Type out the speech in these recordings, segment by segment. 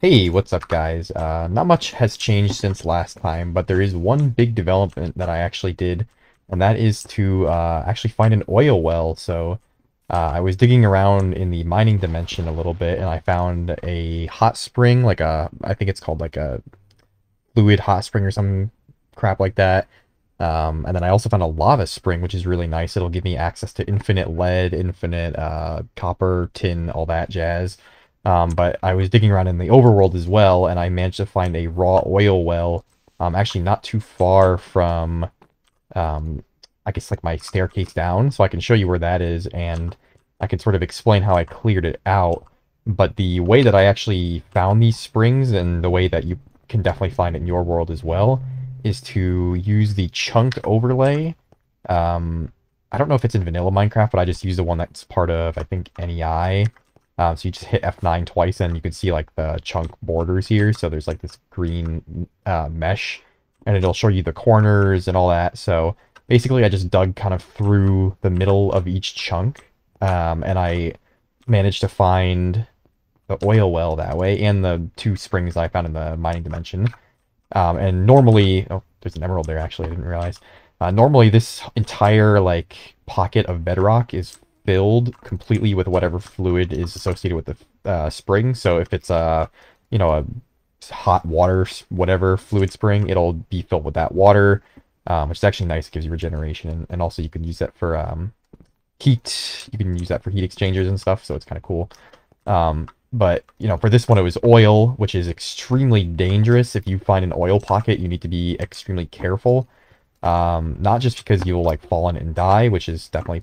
Hey, what's up, guys? Not much has changed since last time, but there is one big development that I actually did, and that is to actually find an oil well. I was digging around in the mining dimension a little bit, and I found a hot spring, I think it's called like a fluid hot spring or some crap like that. And then I also found a lava spring, which is really nice. It'll give me access to infinite lead, infinite copper, tin, all that jazz. But I was digging around in the overworld as well, and I managed to find a raw oil well, actually not too far from, um, I guess, like my staircase down. So I can show you where that is, and I can sort of explain how I cleared it out. But the way that I actually found these springs, and the way that you can definitely find it in your world as well, is to use the chunk overlay. Um, I don't know if it's in vanilla Minecraft, but I just use the one that's part of, I think, NEI. So you just hit F9 twice and you can see like the chunk borders here. So there's like this green mesh, and it'll show you the corners and all that. So basically I just dug kind of through the middle of each chunk, and I managed to find the oil well that way and the two springs I found in the mining dimension. And normally, oh, there's an emerald there actually, I didn't realize. Normally this entire like pocket of bedrock is filled completely with whatever fluid is associated with the spring. So if it's a hot water, whatever fluid spring, it'll be filled with that water, which is actually nice. It gives you regeneration, and also you can use that for heat. You can use that for heat exchangers and stuff, so it's kind of cool. But for this one, it was oil, which is extremely dangerous. If you find an oil pocket, you need to be extremely careful. Not just because you'll like fall in it and die, which is definitely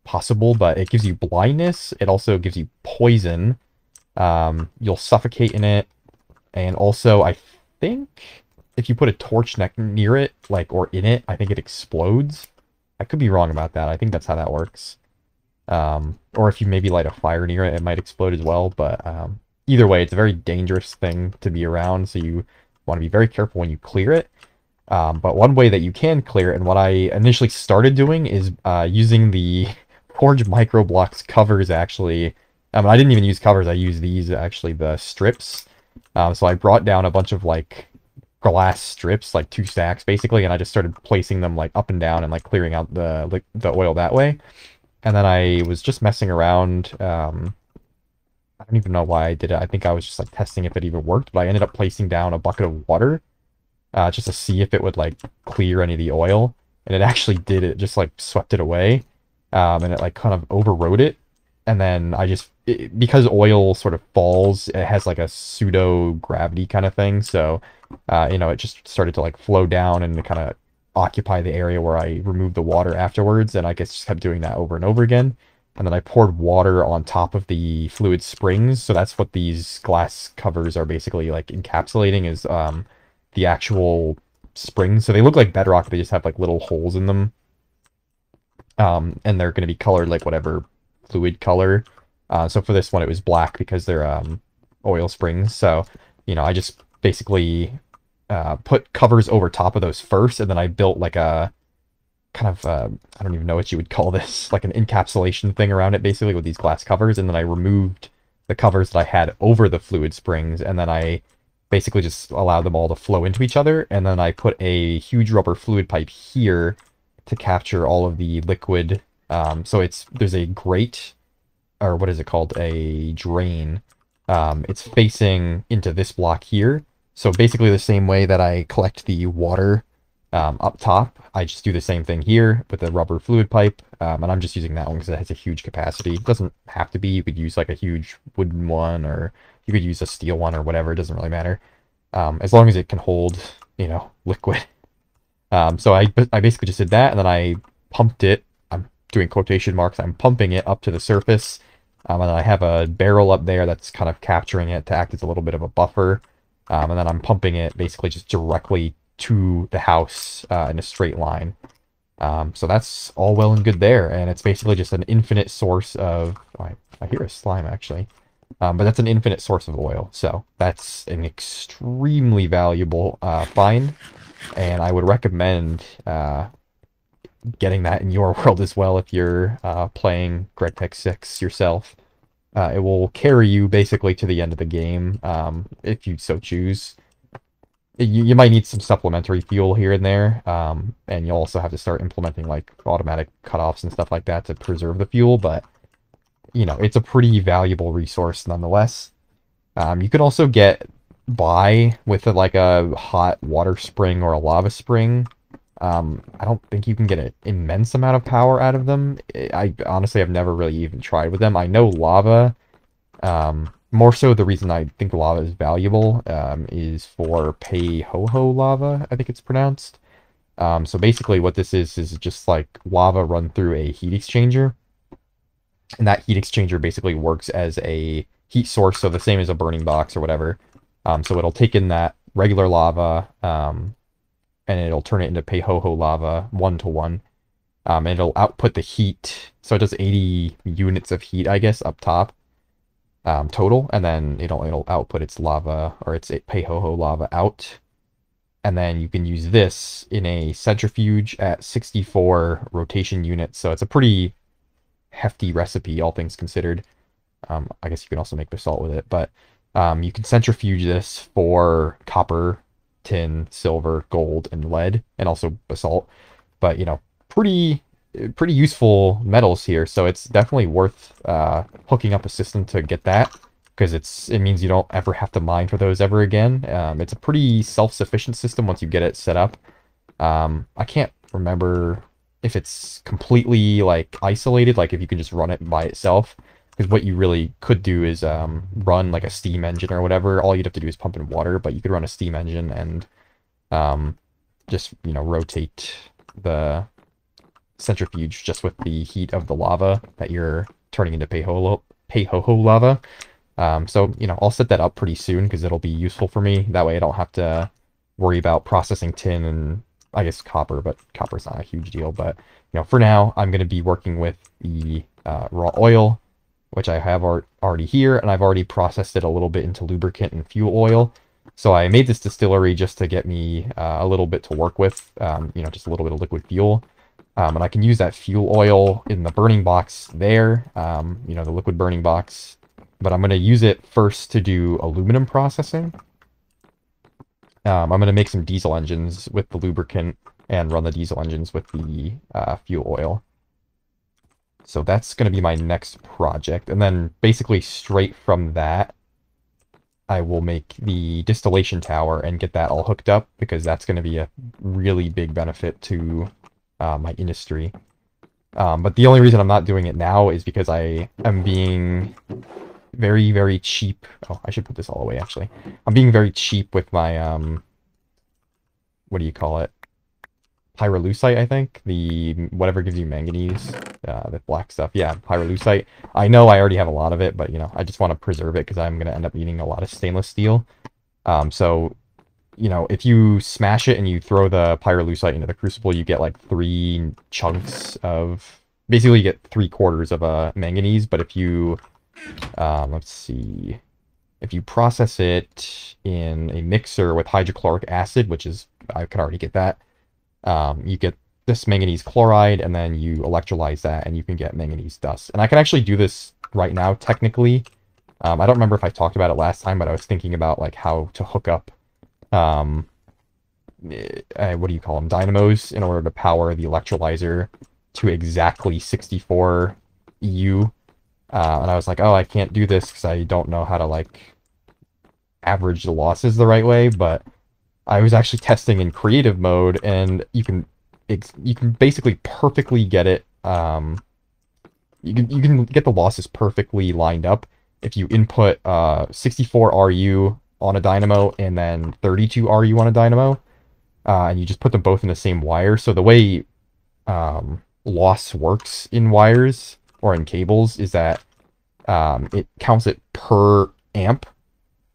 possible, but it gives you blindness. It also gives you poison. You'll suffocate in it, and also I think if you put a torch near it, or in it, I think it explodes. I could be wrong about that. I think that's how that works. Or if you maybe light a fire near it, it might explode as well. But either way, it's a very dangerous thing to be around, so you want to be very careful when you clear it. But one way that you can clear it, and what I initially started doing, is using the Forge Microblocks covers, actually. I didn't even use covers, I used these, actually, the strips. So I brought down a bunch of, glass strips, 2 stacks, basically, and I just started placing them, up and down and, clearing out the oil that way. And then I was just messing around. I don't even know why I did it. I think I was just, testing if it even worked, but I ended up placing down a bucket of water, just to see if it would, clear any of the oil. And it actually did. It just, swept it away. And it, kind of overrode it. And then because oil sort of falls, it has, a pseudo-gravity kind of thing. So, it just started to, flow down and kind of occupy the area where I removed the water afterwards, and I guess just kept doing that over and over again. And then I poured water on top of the fluid springs, so that's what these glass covers are basically encapsulating, is the actual springs. So they look like bedrock, they just have little holes in them. And they're going to be colored whatever fluid color. So for this one it was black because they're oil springs. So I just basically put covers over top of those first, and then I built a kind of I don't even know what you would call this, an encapsulation thing around it, basically, with these glass covers. And then I removed the covers that I had over the fluid springs, and then I basically just allowed them all to flow into each other. And then I put a huge rubber fluid pipe here to capture all of the liquid. So there's a grate, or what is it called, a drain. It's facing into this block here. So basically the same way that I collect the water up top, I just do the same thing here with the rubber fluid pipe. And I'm just using that one because it has a huge capacity. It doesn't have to be. You could use a huge wooden one, or you could use a steel one, or whatever. It doesn't really matter. As long as it can hold, liquid. So I basically just did that, and then I pumped it. I'm doing quotation marks. I'm pumping it up to the surface. And then I have a barrel up there that's kind of capturing it to act as a little bit of a buffer. And then I'm pumping it basically just directly to the house in a straight line. So that's all well and good there. And it's basically just an infinite source of... Oh, I hear a slime, actually. But that's an infinite source of oil. So that's an extremely valuable find. And I would recommend getting that in your world as well if you're playing GregTech 6 yourself. It will carry you basically to the end of the game, if you so choose. You might need some supplementary fuel here and there, and you'll also have to start implementing like automatic cutoffs and stuff like that to preserve the fuel, but you know, it's a pretty valuable resource nonetheless. You can also get by with like a hot water spring or a lava spring. I don't think you can get an immense amount of power out of them. I honestly have never really even tried with them. I know lava, more so the reason I think lava is valuable, is for pei ho ho lava, I think it's pronounced. So basically what this is just like lava run through a heat exchanger. And that heat exchanger basically works as a heat source, so the same as a burning box or whatever. So it'll take in that regular lava, and it'll turn it into Peihoho lava 1-to-1. And it'll output the heat, so it does 80 units of heat, I guess, up top, total, and then it'll output its lava, or its Peihoho lava out. And then you can use this in a centrifuge at 64 rotation units, so it's a pretty hefty recipe, all things considered. I guess you can also make basalt with it, but you can centrifuge this for copper, tin, silver, gold, and lead, and also basalt. But you know, pretty useful metals here, so it's definitely worth hooking up a system to get that, because it means you don't ever have to mine for those ever again. It's a pretty self-sufficient system once you get it set up. I can't remember if it's completely like isolated, like if you can just run it by itself. Because what you really could do is run like a steam engine or whatever. All you'd have to do is pump in water, but you could run a steam engine and just, you know, rotate the centrifuge just with the heat of the lava that you're turning into Peihoho lava. So, you know, I'll set that up pretty soon because it'll be useful for me. That way I don't have to worry about processing tin and I guess copper, but copper's not a huge deal. But, you know, for now, I'm going to be working with the raw oil, which I have already here, and I've already processed it a little bit into lubricant and fuel oil. So I made this distillery just to get me a little bit to work with, you know, just a little bit of liquid fuel. And I can use that fuel oil in the burning box there, you know, the liquid burning box. But I'm going to use it first to do aluminum processing. I'm going to make some diesel engines with the lubricant and run the diesel engines with the fuel oil. So that's going to be my next project. And then basically straight from that, I will make the distillation tower and get that all hooked up, because that's going to be a really big benefit to my industry. But the only reason I'm not doing it now is because I am being very, very cheap. Oh, I should put this all away, actually. I'm being very cheap with my, what do you call it? Pyrolusite, I think. The whatever gives you manganese, the black stuff. Yeah, pyrolusite. I know I already have a lot of it, but, you know, I just want to preserve it because I'm going to end up needing a lot of stainless steel. So, you know, if you smash it and you throw the pyrolusite into the crucible, you get like 3 chunks of... Basically, you get 3/4 of a manganese, but if you... let's see... If you process it in a mixer with hydrochloric acid, which is... I can already get that. You get this manganese chloride, and then you electrolyze that, and you can get manganese dust. And I can actually do this right now, technically. I don't remember if I talked about it last time, but I was thinking about like how to hook up, what do you call them, dynamos, in order to power the electrolyzer to exactly 64 EU. And I was like, oh, I can't do this because I don't know how to like average the losses the right way, but I was actually testing in creative mode, and you can basically perfectly get it. You can get the losses perfectly lined up if you input 64 RU on a dynamo and then 32 RU on a dynamo, and you just put them both in the same wire. So the way loss works in wires or in cables is that it counts it per amp.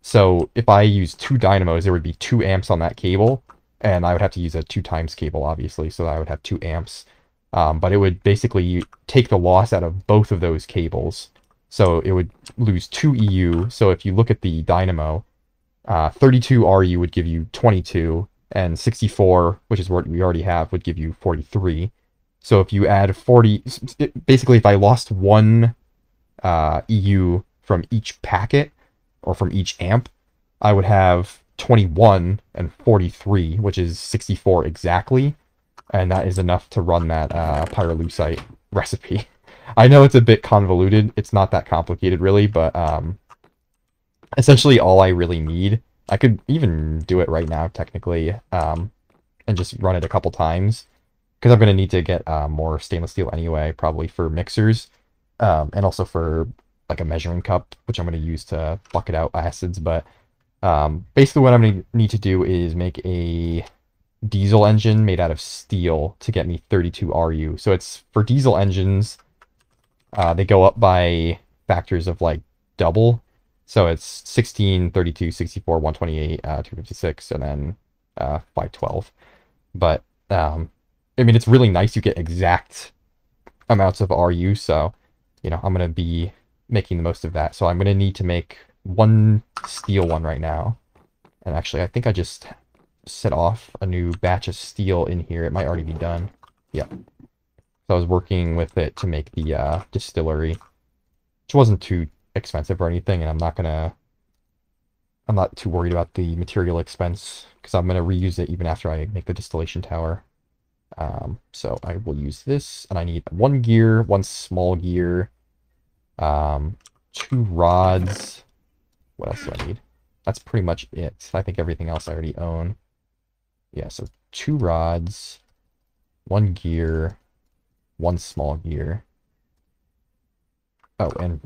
So if I use 2 dynamos, there would be 2 amps on that cable, and I would have to use a 2 times cable, obviously, so I would have 2 amps. But it would basically take the loss out of both of those cables. So it would lose 2 EU. So if you look at the dynamo, 32 RU would give you 22, and 64, which is what we already have, would give you 43. So if you add 40, basically if I lost 1 EU from each packet or from each amp, I would have 21 and 43, which is 64 exactly, and that is enough to run that pyrolusite recipe. I know it's a bit convoluted. It's not that complicated, really, but essentially all I really need. I could even do it right now, technically, and just run it a couple times, because I'm going to need to get more stainless steel anyway, probably for mixers, and also for like a measuring cup, which I'm going to use to bucket out acids. But basically what I'm going to need to do is make a diesel engine made out of steel to get me 32 RU. So it's for diesel engines, they go up by factors of like double. So it's 16, 32, 64, 128, 256, and then 512. But I mean, it's really nice. You get exact amounts of RU. So, you know, I'm going to be making the most of that. So I'm going to need to make one steel one right now. And actually, I think I just set off a new batch of steel in here. It might already be done. Yeah. So I was working with it to make the distillery, which wasn't too expensive or anything, and I'm not too worried about the material expense, because I'm going to reuse it even after I make the distillation tower. So I will use this, and I need one gear, one small gear, 2 rods. What else do I need? That's pretty much it. I think everything else I already own. Yeah, so 2 rods, 1 gear, 1 small gear. Oh, and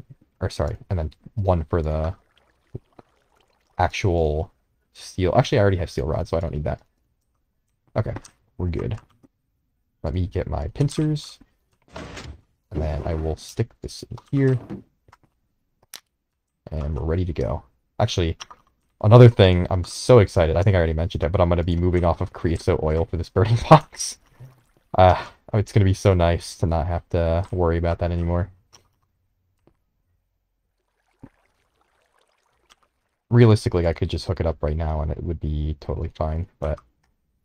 then 1 for the actual steel. Actually, I already have steel rods, so I don't need that. Okay, we're good. Let me get my pincers, and then I will stick this in here, and we're ready to go. Actually, another thing, I'm so excited. I think I already mentioned it, but I'm going to be moving off of creosote oil for this burning box. It's going to be so nice to not have to worry about that anymore. Realistically, I could just hook it up right now and it would be totally fine, but,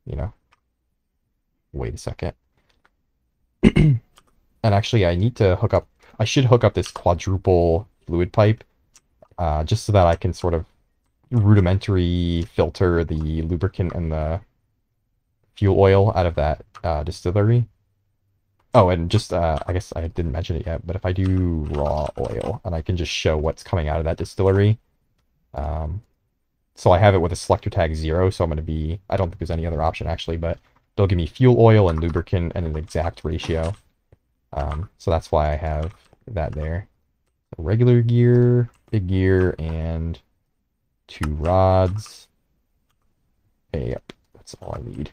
you know, wait a second. And actually, I should hook up this quadruple fluid pipe, just so that I can sort of rudimentary filter the lubricant and the fuel oil out of that distillery. Oh, and just, I guess I didn't mention it yet, but if I do raw oil, and I can just show what's coming out of that distillery. So I have it with a selector tag 0, so I don't think there's any other option actually, but they'll give me fuel oil and lubricant and an exact ratio. So that's why I have that there. Regular gear, big gear, and 2 rods. Okay, yep, that's all I need.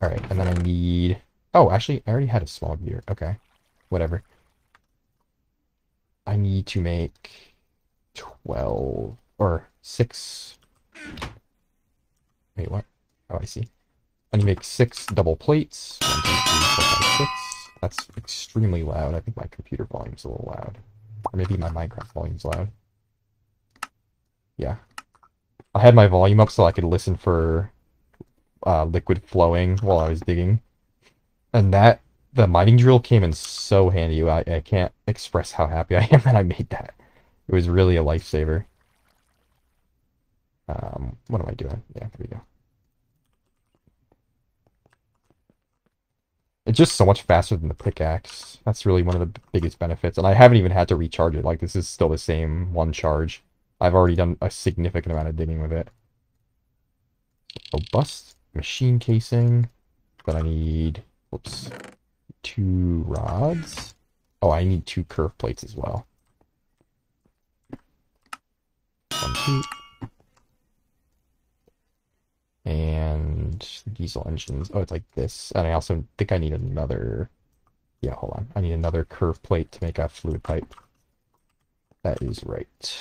Alright, and then I need... Oh, actually, I already had a small gear. Okay, whatever. I need to make 12... or 6... Wait, what? Oh, I see. I need to make 6 double plates. 1, 2, 3, 4, 5, 6. That's extremely loud. I think my computer volume's a little loud. Or maybe my Minecraft volume's loud. Yeah. I had my volume up so I could listen for liquid flowing while I was digging. And the mining drill came in so handy. I can't express how happy I am that I made that. It was really a lifesaver. What am I doing? Yeah, there we go. It's just so much faster than the pickaxe. That's really one of the biggest benefits. And I haven't even had to recharge it. Like, this is still the same one charge. I've already done a significant amount of digging with it. Robust machine casing. Then I need, 2 rods. Oh, I need 2 curve plates as well. 1, 2. And diesel engines. Oh, it's like this. And I also think I need another... Yeah, hold on. I need another curve plate to make a fluid pipe. That is right.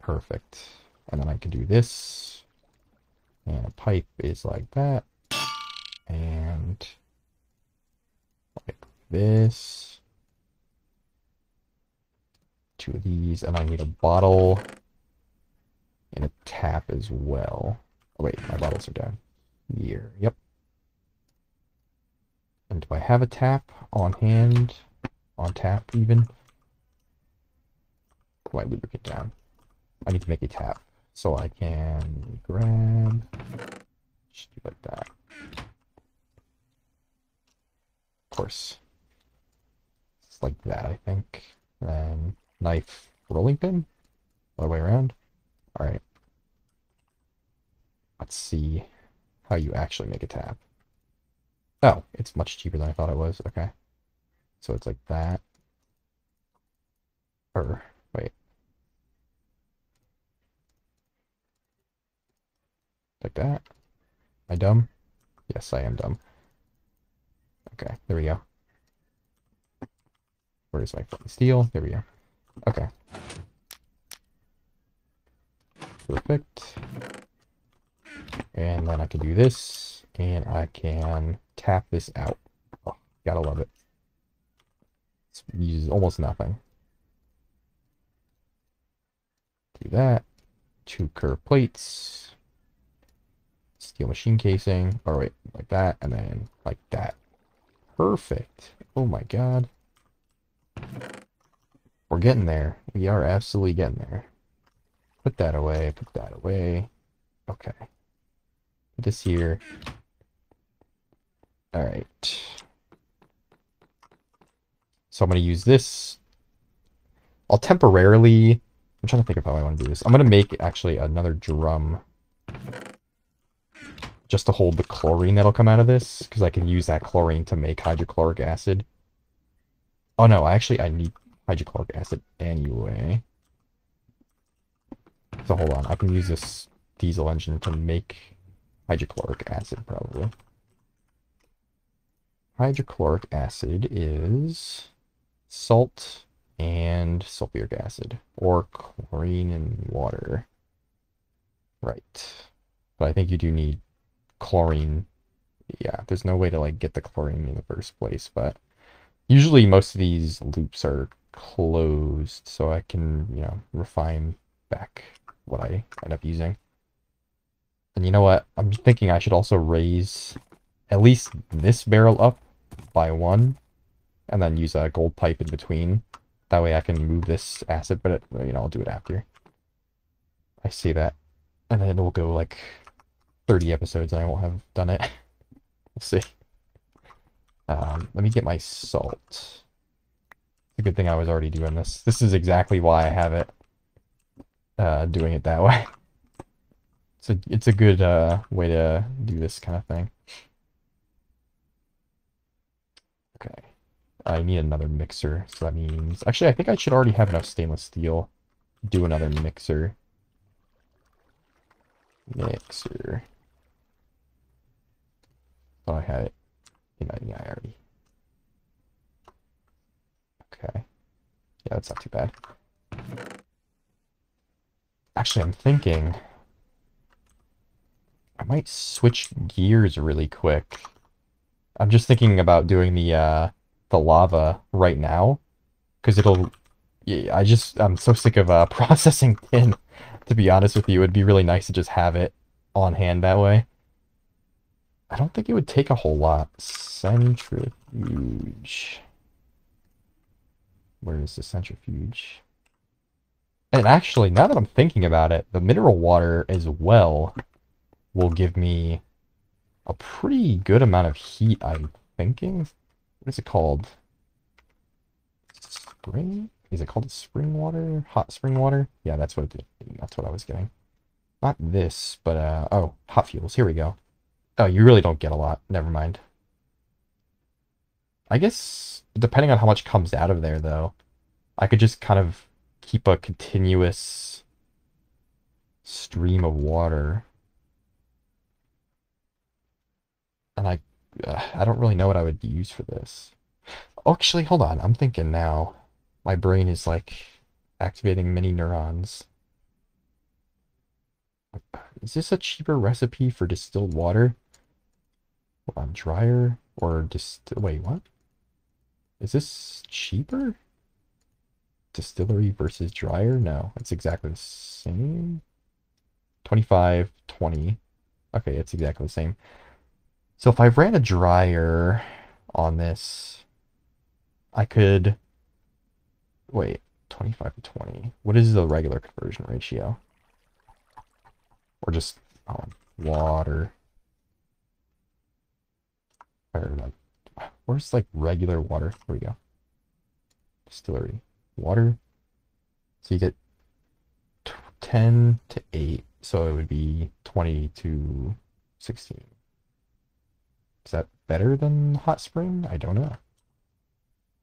Perfect. And then I can do this. And a pipe is like that. And like this. 2 of these. And I need a bottle. And a tap as well. Oh wait, my bottles are down here. Yep. And do I have a tap on hand? on tap even. Put my lubricant down. I need to make a tap. So I can grab, just do like that. Of course. It's like that, I think. Then knife rolling pin? Other way around? Alright. Let's see how you actually make a tap. Oh, it's much cheaper than I thought it was. Okay. So it's like that. Or, wait. Like that? Am I dumb? Yes, I am dumb. Okay, there we go. Where's my fucking steel? There we go. Okay. Perfect. And then I can do this, and I can tap this out. Oh, gotta love it. It uses almost nothing. Do that. 2 curved plates. Steel machine casing. Or wait, like that, and then like that. Perfect. Oh my god. We're getting there. We are absolutely getting there. Put that away. Put that away. Okay. Put this here. Alright. So I'm going to use this. I'll temporarily... I'm trying to think of how I want to do this. I'm going to make, actually, another drum. Just to hold the chlorine that'll come out of this. Because I can use that chlorine to make hydrochloric acid. Oh no, actually I need hydrochloric acid anyway. So hold on, I can use this diesel engine to make hydrochloric acid, probably. Hydrochloric acid is salt and sulfuric acid, or chlorine and water. Right. But I think you do need chlorine. Yeah, there's no way to like get the chlorine in the first place, but usually most of these loops are closed, so I can, you know, refine back what I end up using. And you know what? I'm thinking I should also raise at least this barrel up by 1, and then use a gold pipe in between. That way I can move this acid, but you know, I'll do it after I say that. And then it'll go like 30 episodes and I won't have done it. We'll see. Let me get my salt. It's a good thing I was already doing this. This is exactly why I have it doing it that way. So it's a good way to do this kind of thing. Okay. I need another mixer, so that means... Actually, I think I should already have enough stainless steel to do another mixer. Mixer. Oh, I had it. Yeah, I already... Okay. Yeah, that's not too bad. Actually, I'm thinking... I might switch gears really quick. I'm just thinking about doing the lava right now. Because it'll... Yeah, I'm so sick of processing tin, to be honest with you. It'd be really nice to just have it on hand that way. I don't think it would take a whole lot. Centrifuge. Where is the centrifuge? And actually, now that I'm thinking about it, the mineral water as well will give me a pretty good amount of heat, I'm thinking. What is it called? Spring? Is it called spring water? Hot spring water? Yeah, that's what I was getting. Not this, but oh, hot fuels. Here we go. Oh, you really don't get a lot. Never mind. I guess, depending on how much comes out of there, though, I could just kind of keep a continuous stream of water. And I don't really know what I would use for this. Oh, actually, hold on. I'm thinking now. My brain is, like, activating mini neurons. Is this a cheaper recipe for distilled water? Hold on, dryer or wait, what? Is this cheaper? Distillery versus dryer? No, it's exactly the same. 25, 20. Okay, it's exactly the same. So if I ran a dryer on this, I could Wait, 25 to 20. What is the regular conversion ratio? Or just water. Or like, where's like regular water? Here we go. Distillery. Water. So you get 10 to 8. So it would be 20 to 16. Is that better than hot spring? I don't know.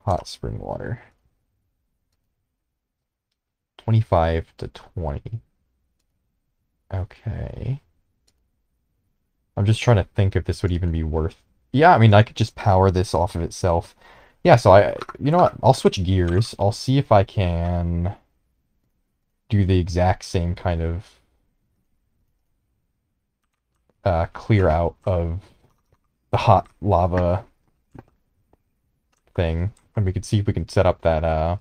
Hot spring water. 25 to 20. Okay. I'm just trying to think if this would even be worth... Yeah, I mean, I could just power this off of itself. Yeah, so you know what? I'll switch gears. I'll see if I can do the exact same kind of clear out of the hot lava thing. And we can see if we can set up that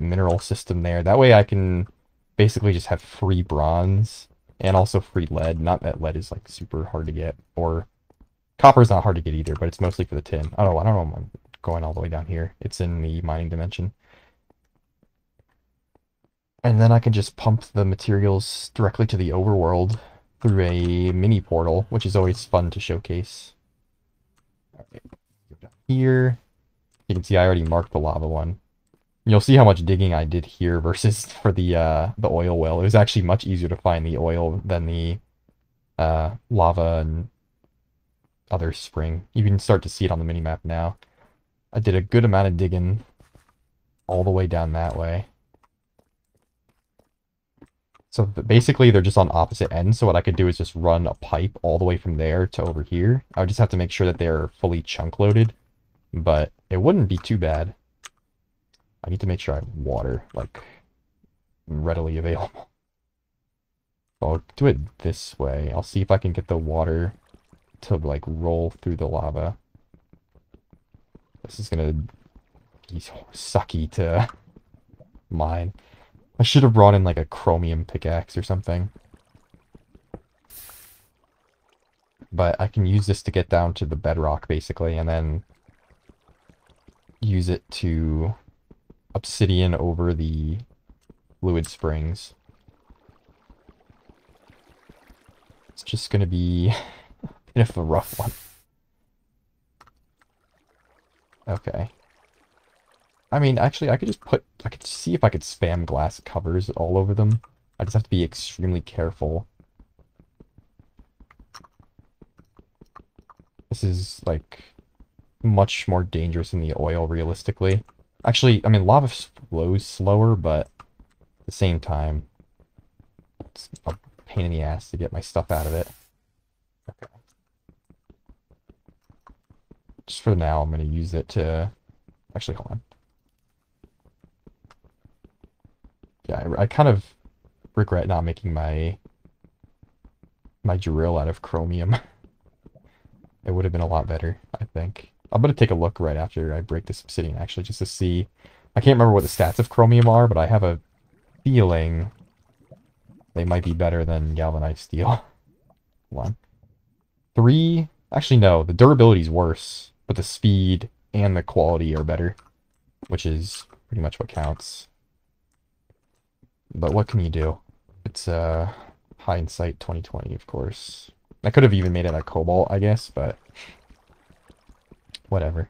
mineral system there. That way I can basically just have free bronze and also free lead. Not that lead is like super hard to get, or copper's not hard to get either, but it's mostly for the tin. Oh, I don't know. I'm going all the way down here. It's in the mining dimension. And then I can just pump the materials directly to the overworld through a mini portal, which is always fun to showcase. Okay. Here, you can see I already marked the lava one. You'll see how much digging I did here versus for the oil well. It was actually much easier to find the oil than the lava and other spring. You can start to see it on the minimap now. I did a good amount of digging all the way down that way. So basically they're just on opposite ends, so what I could do is just run a pipe all the way from there to over here. I would just have to make sure that they're fully chunk loaded, but it wouldn't be too bad. I need to make sure I have water, like, readily available. I'll do it this way. I'll see if I can get the water to, like, roll through the lava. This is gonna be sucky to mine. I should have brought in, like, a chromium pickaxe or something. But I can use this to get down to the bedrock, basically, and then use it to obsidian over the fluid springs. It's just gonna be a bit of a rough one. Okay. I mean, actually, I could see if I could spam glass covers all over them. I just have to be extremely careful. This is, like, much more dangerous than the oil, realistically. Actually, I mean, lava flows slower, but at the same time, it's a pain in the ass to get my stuff out of it. Okay. Just for now, I'm going to use it to... Actually, hold on. Yeah, I kind of regret not making my drill out of chromium. It would have been a lot better, I think. I'm going to take a look right after I break this obsidian, actually, just to see. I can't remember what the stats of chromium are, but I have a feeling they might be better than galvanized steel. Hold on. 3... Actually, no. The durability is worse, but the speed and the quality are better, which is pretty much what counts. But what can you do? It's hindsight 2020, of course. I could have even made it a cobalt, I guess, but whatever.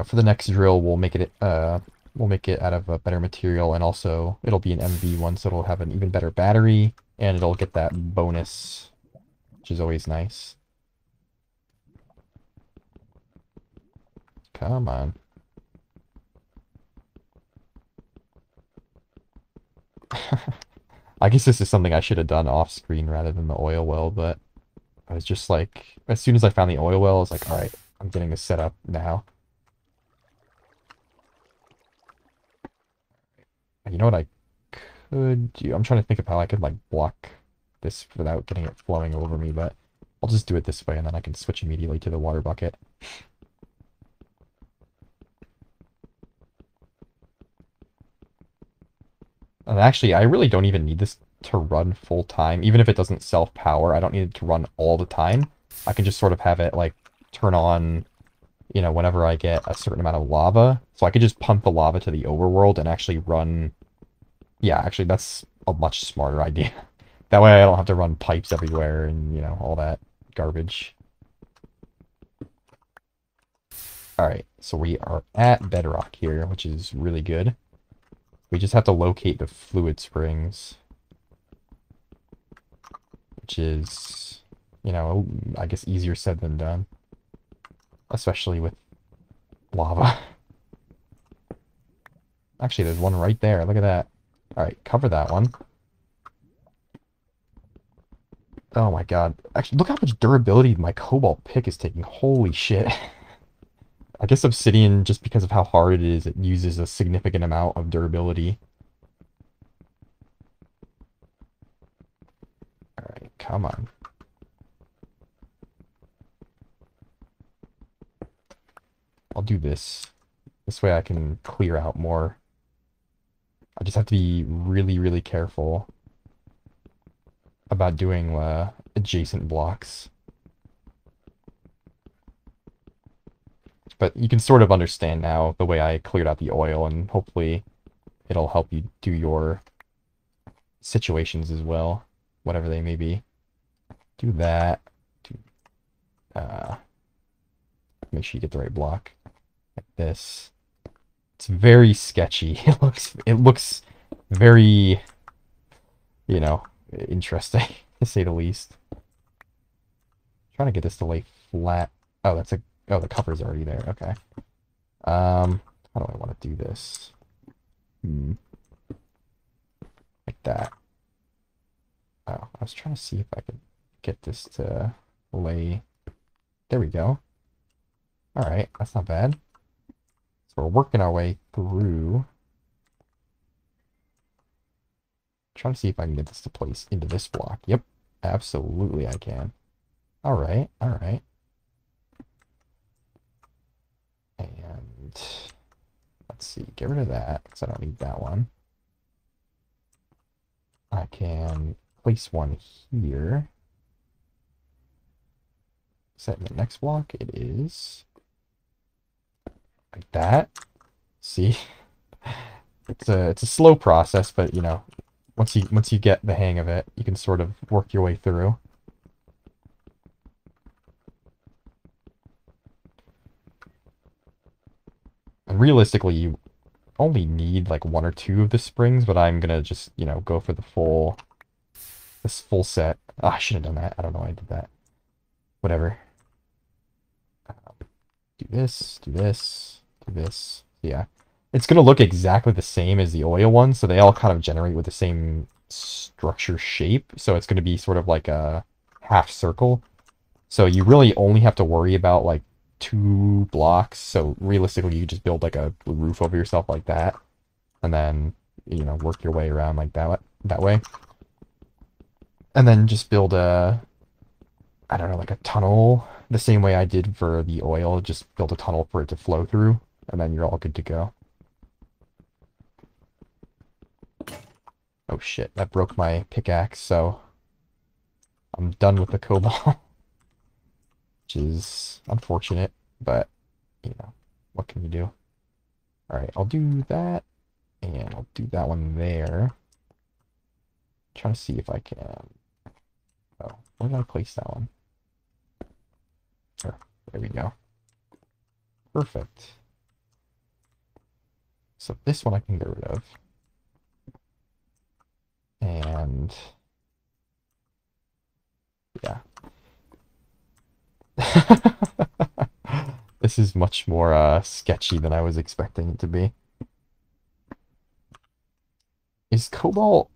For the next drill, we'll make it out of a better material, and also it'll be an MV one, so it'll have an even better battery, and it'll get that bonus, which is always nice. Come on. I guess this is something I should have done off screen rather than the oil well, but I was just like, as soon as I found the oil well, I was like, alright, I'm getting this set up now. You know what I could do? I'm trying to think of how I could, like, block this without getting it flowing over me, but I'll just do it this way, and then I can switch immediately to the water bucket. And actually, I really don't even need this to run full time. Even if it doesn't self-power, I don't need it to run all the time. I can just sort of have it, like, turn on you know, whenever I get a certain amount of lava. So I could just pump the lava to the overworld and actually run... Yeah, actually, that's a much smarter idea. That way I don't have to run pipes everywhere and, you know, all that garbage. Alright, so we are at bedrock here, which is really good. We just have to locate the fluid springs. Which is, you know, I guess easier said than done. Especially with lava. Actually, there's one right there. Look at that. Alright, cover that one. Oh my god. Actually, look how much durability my cobalt pick is taking. Holy shit. I guess obsidian, just because of how hard it is, it uses a significant amount of durability. Alright, come on. I'll do this. This way I can clear out more. I just have to be really, really careful about doing adjacent blocks. But you can sort of understand now the way I cleared out the oil, and hopefully it'll help you do your situations as well, whatever they may be. Do that. Do, make sure you get the right block. Like this. It's very sketchy. It looks very, you know, interesting to say the least. Trying to get this to lay flat. Oh, the cover's already there. Okay. How do I want to do this? Like that. Oh, I was trying to see if I could get this to lay. There we go. Alright, that's not bad. So we're working our way through. Trying to see if I can get this to place into this block. Yep, absolutely I can. Alright, alright. And let's see, get rid of that, because I don't need that one. I can place one here. Is that in the next block? It is. Like that. See? It's a slow process, but you know, once you get the hang of it, you can sort of work your way through. And realistically, you only need like one or two of the springs, but I'm gonna just, you know, go for this full set. Oh, I should have done that. I don't know why I did that. Whatever. Do this, do this, do this. Yeah. It's gonna look exactly the same as the oil one, so they all kind of generate with the same structure shape. So it's gonna be sort of like a half circle. So you really only have to worry about like 2 blocks. So realistically, you just build like a roof over yourself like that, and then, you know, work your way around like that way. And then just build I don't know, like a tunnel the same way I did for the oil. Just build a tunnel for it to flow through, and then you're all good to go. Oh shit, that broke my pickaxe, so I'm done with the cobalt. Which is unfortunate, but, you know, what can you do? Alright, I'll do that, and I'll do that one there. Trying to see if I can... Oh, where did I place that one? Oh, there we go. Perfect. So this one I can get rid of. And... yeah. This is much more sketchy than I was expecting it to be. Is cobalt...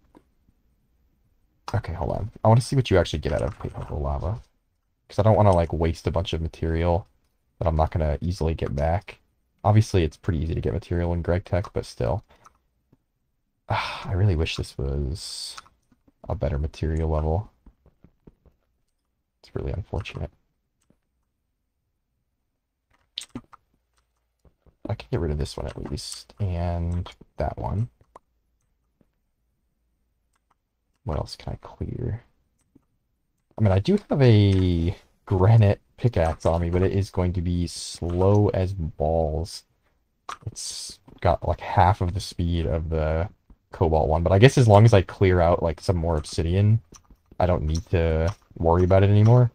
Okay, hold on. I want to see what you actually get out of paper lava. Because I don't want to, like, waste a bunch of material that I'm not going to easily get back. Obviously, it's pretty easy to get material in GregTech, but still. I really wish this was a better material level. It's really unfortunate. I can get rid of this one at least, and that one. What else can I clear? I mean, I do have a granite pickaxe on me, but it is going to be slow as balls. It's got like half of the speed of the cobalt one, but I guess as long as I clear out like some more obsidian, I don't need to worry about it anymore.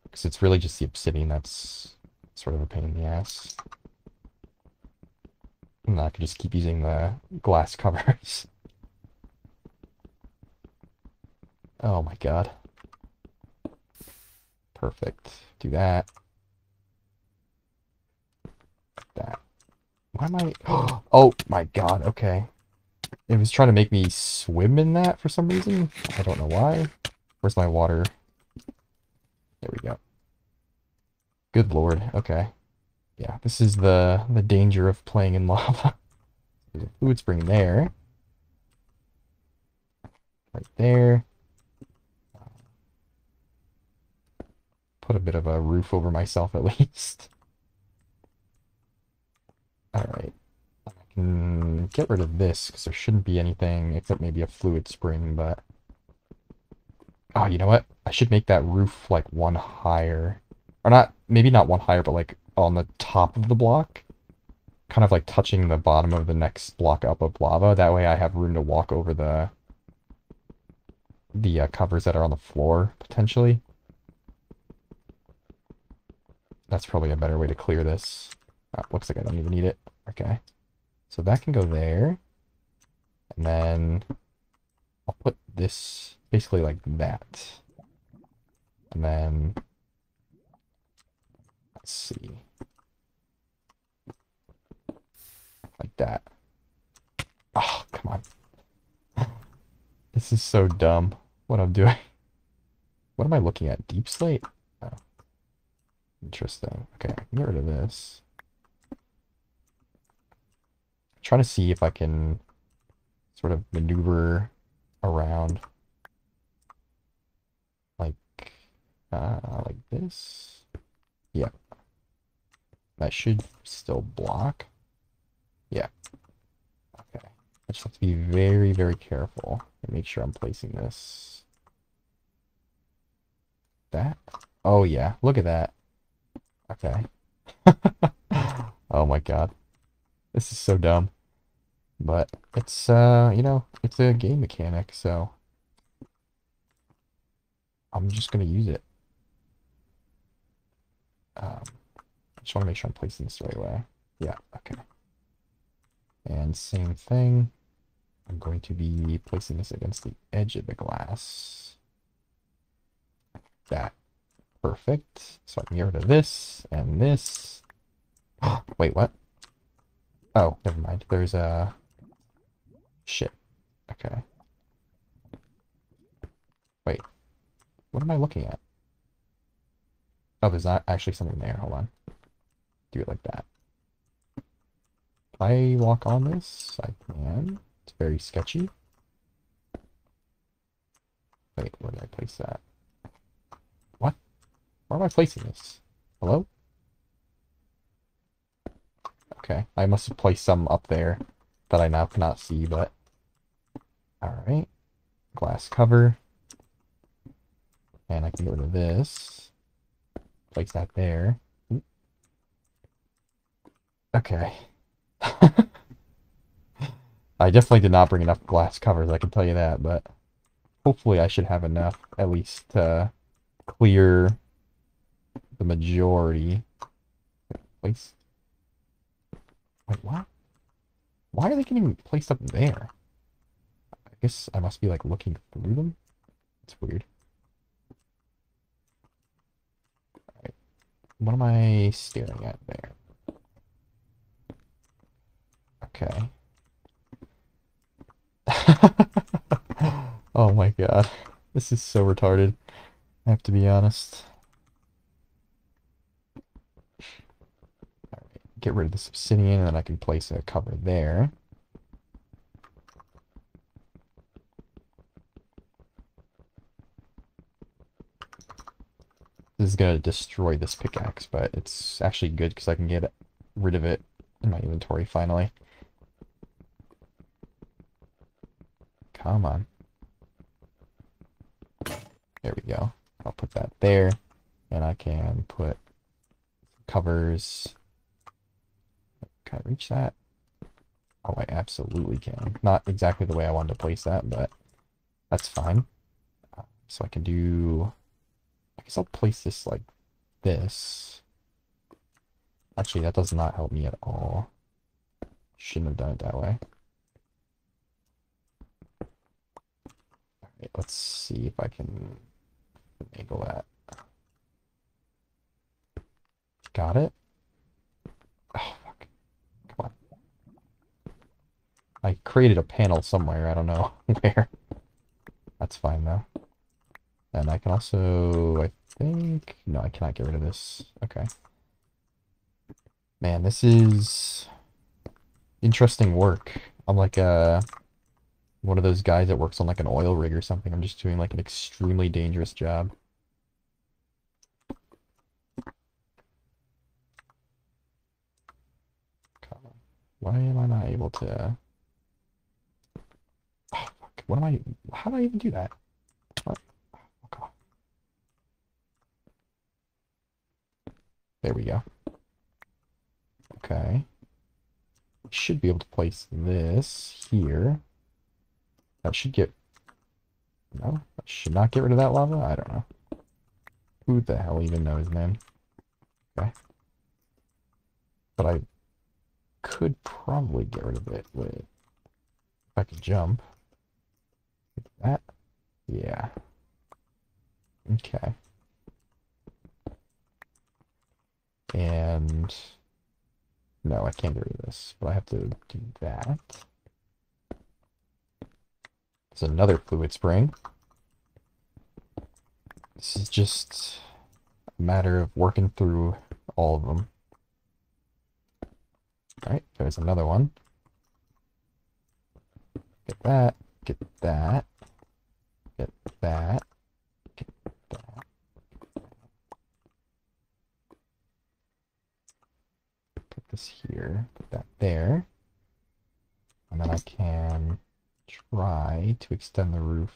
Because it's really just the obsidian that's sort of a pain in the ass. And I can just keep using the glass covers. Oh my god. Perfect. Do that. That. Why am I... Oh my god, okay. It was trying to make me swim in that for some reason. I don't know why. Where's my water? There we go. Good lord, okay. Yeah, this is the danger of playing in lava. There's a fluid spring there. Right there. Put a bit of a roof over myself at least. Alright. I can get rid of this, because there shouldn't be anything except maybe a fluid spring, but... Oh, you know what? I should make that roof, like, one higher. Or not, maybe not one higher, but, like, on the top of the block. Kind of, like, touching the bottom of the next block up of lava. That way I have room to walk over the covers that are on the floor, potentially. That's probably a better way to clear this. Oh, looks like I don't even need it. Okay. So that can go there. And then I'll put this basically like that. And then let's see. Like that. Oh, come on. This is so dumb. What I'm doing. What am I looking at? Deep slate? Oh. Interesting. Okay, I can get rid of this. Trying to see if I can sort of maneuver around like this. Yeah. That should still block. Yeah. Okay. I just have to be very, very careful and make sure I'm placing this. That? Oh yeah, look at that. Okay. Oh my god. This is so dumb. But it's you know, it's a game mechanic, so I'm just gonna use it. I just want to make sure I'm placing this the right way. Yeah, okay. And same thing. I'm going to be placing this against the edge of the glass. That. Perfect. So I can get rid of this and this. Wait, what? Oh, never mind. There's a... Shit. Okay. Wait. What am I looking at? Oh, there's not actually something there. Hold on. Do it like that. If I walk on this, I can. It's very sketchy. Wait, where did I place that? What? Where am I placing this? Hello? Okay, I must have placed some up there that I now cannot see, but... Alright. Glass cover. And I can get rid of this. Place that there. Okay. I definitely did not bring enough glass covers, I can tell you that, but hopefully I should have enough, at least, to clear the majority. Place. Wait, what? Why are they getting placed up there? I guess I must be, like, looking through them? It's weird. Alright. What am I staring at there? Okay. Oh my god. This is so retarded. I have to be honest. Alright, get rid of this obsidian and then I can place a cover there. This is gonna destroy this pickaxe, but it's actually good because I can get rid of it in my inventory finally. Come on. There we go. I'll put that there, and I can put covers. Can I reach that? Oh, I absolutely can. Not exactly the way I wanted to place that, but that's fine. So I can do... I guess I'll place this like this. Actually, that does not help me at all. Shouldn't have done it that way. Alright, let's see if I can enable that. Got it? Oh, fuck. Come on. I created a panel somewhere. I don't know where. That's fine, though. And I can also, I think... No, I cannot get rid of this. Okay. Man, this is interesting work. I'm like one of those guys that works on like an oil rig or something. I'm just doing like an extremely dangerous job. Why am I not able to... Oh, fuck. What am I... How do I even do that? What? Oh, there we go. Okay. Should be able to place this here. That should get... No? That should not get rid of that lava? I don't know. Who the hell even knows, man? Okay. But I could probably get rid of it with... If I could jump. Like that? Yeah. Okay. And... No, I can't get rid of this, but I have to do that. There's another fluid spring. This is just a matter of working through all of them. Alright, there's another one. Get that, get that, get that, get that. Put this here, put that there. And then I can try to extend the roof.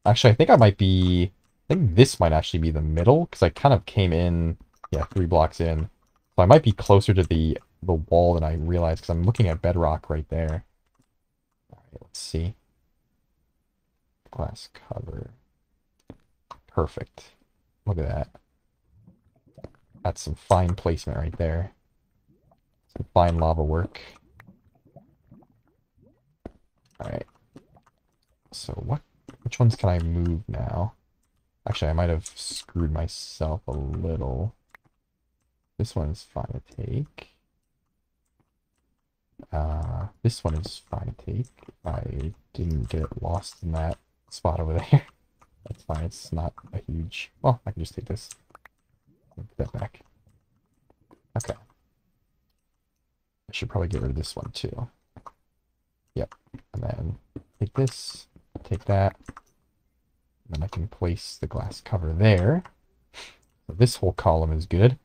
Actually, I think I might be... I think this might actually be the middle, because I kind of came in, yeah, 3 blocks in. So I might be closer to the wall than I realized, because I'm looking at bedrock right there. Alright, let's see. Glass cover. Perfect. Look at that. That's some fine placement right there. Some fine lava work. Alright. So which ones can I move now? Actually, I might have screwed myself a little. This one is fine to take. This one is fine to take. I didn't get lost in that spot over there. That's fine. It's not a huge... Well, I can just take this. Put that back. Okay. I should probably get rid of this one too. Yep. And then take this, take that. And then I can place the glass cover there. So this whole column is good.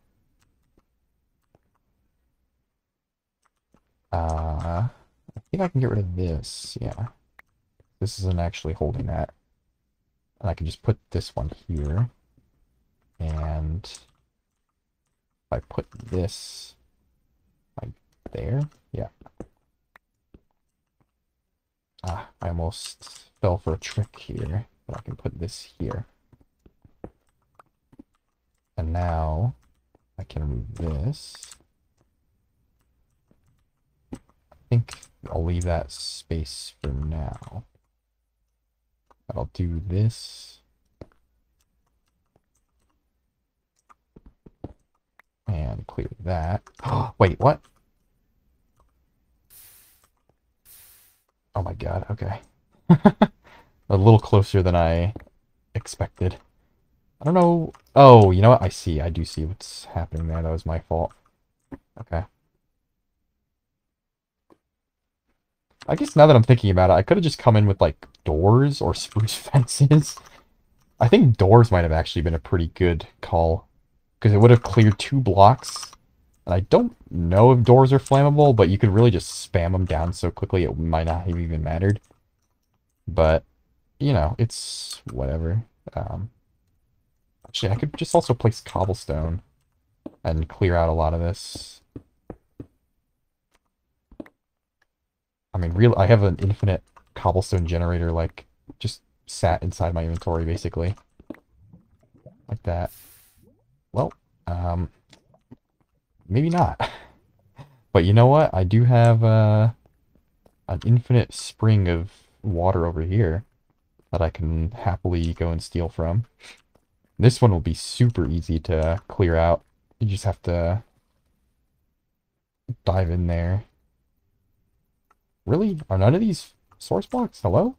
I think I can get rid of this. Yeah. This isn't actually holding that. And I can just put this one here. And if I put this like there, yeah. Ah, I almost fell for a trick here. But I can put this here. And now I can remove this. I think I'll leave that space for now. I'll do this. And clear that. Oh, wait, what? Oh my god, okay. A little closer than I expected. I don't know. Oh, you know what? I see. I do see what's happening there. That was my fault. Okay. I guess now that I'm thinking about it, I could have just come in with, like, doors or spruce fences. I think doors might have actually been a pretty good call. Because it would have cleared 2 blocks. And I don't know if doors are flammable, but you could really just spam them down so quickly it might not have even mattered. But, you know, it's whatever. Actually, I could just also place cobblestone and clear out a lot of this. I mean, I have an infinite cobblestone generator, like, just sat inside my inventory, basically. Like that. Well, maybe not. But you know what? I do have, an infinite spring of water over here that I can happily go and steal from. This one will be super easy to clear out. You just have to dive in there. Really? Are none of these source blocks? Hello?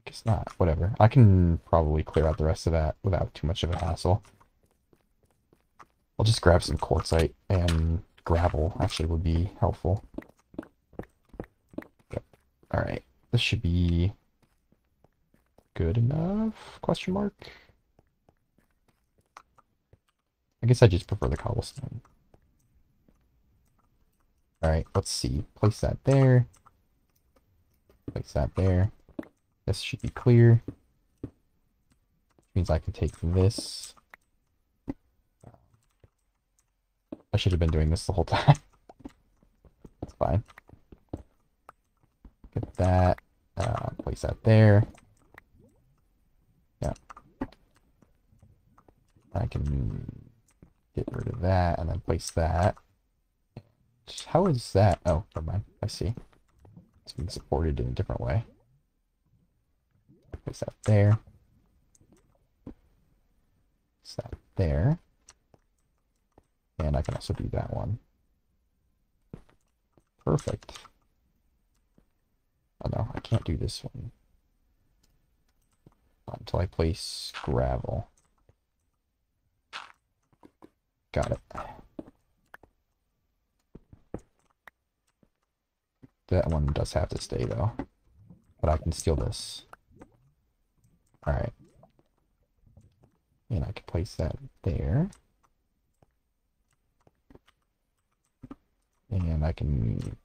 Guess not. Whatever. I can probably clear out the rest of that without too much of a hassle. I'll just grab some quartzite and gravel actually would be helpful. Yep. Alright. This should be good enough? Question mark? I guess I just prefer the cobblestone. Alright, let's see. Place that there. Place that there. This should be clear. Which means I can take this. I should have been doing this the whole time. It's fine. Get that. Place that there. Yeah. I can get rid of that and then place that. How is that? Oh, never mind. I see. It's being supported in a different way. Place that there. Place that there. And I can also do that one. Perfect. Oh no, I can't do this one. Not until I place gravel. Got it. That one does have to stay though. But I can steal this. Alright. And I can place that there. And I can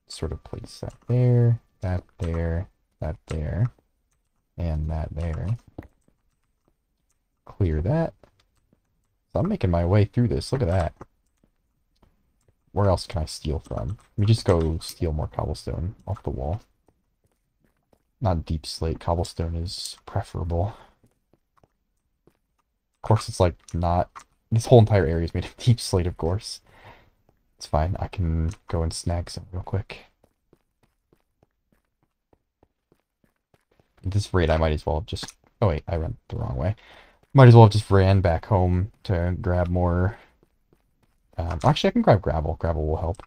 sort of place that there, that there, that there, and that there. Clear that. So I'm making my way through this. Look at that. Where else can I steal from? Let me just go steal more cobblestone off the wall. Not deep slate. Cobblestone is preferable. Of course, it's like not... This whole entire area is made of deep slate, of course. It's fine. I can go and snag some real quick. At this rate, I might as well just... Oh wait, I went the wrong way. Might as well have just ran back home to grab more... actually, I can grab gravel. Gravel will help.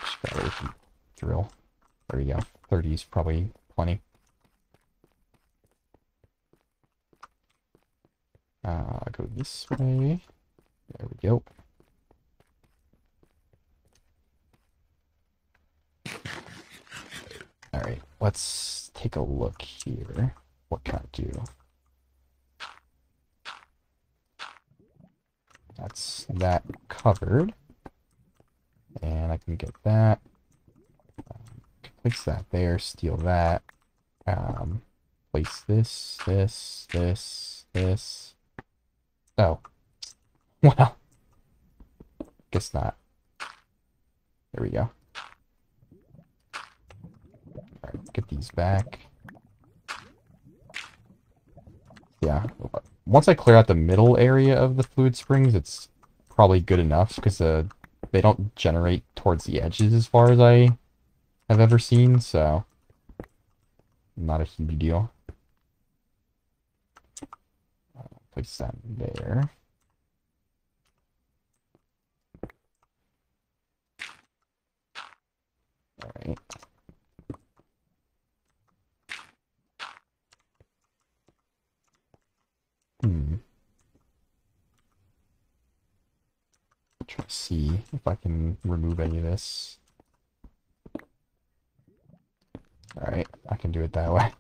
Just grab it from drill. There we go. 30 is probably plenty. Go this way. There we go. Alright, let's take a look here. What can I do? That's that covered. And I can get that. Place that there, steal that. Place this, this. Oh. Well. Guess not. There we go. Alright, get these back. Yeah. Once I clear out the middle area of the fluid springs, it's probably good enough, because they don't generate towards the edges as far as I have ever seen, so not a huge deal. Place that there. Alright. Try to see if I can remove any of this. Alright, I can do it that way.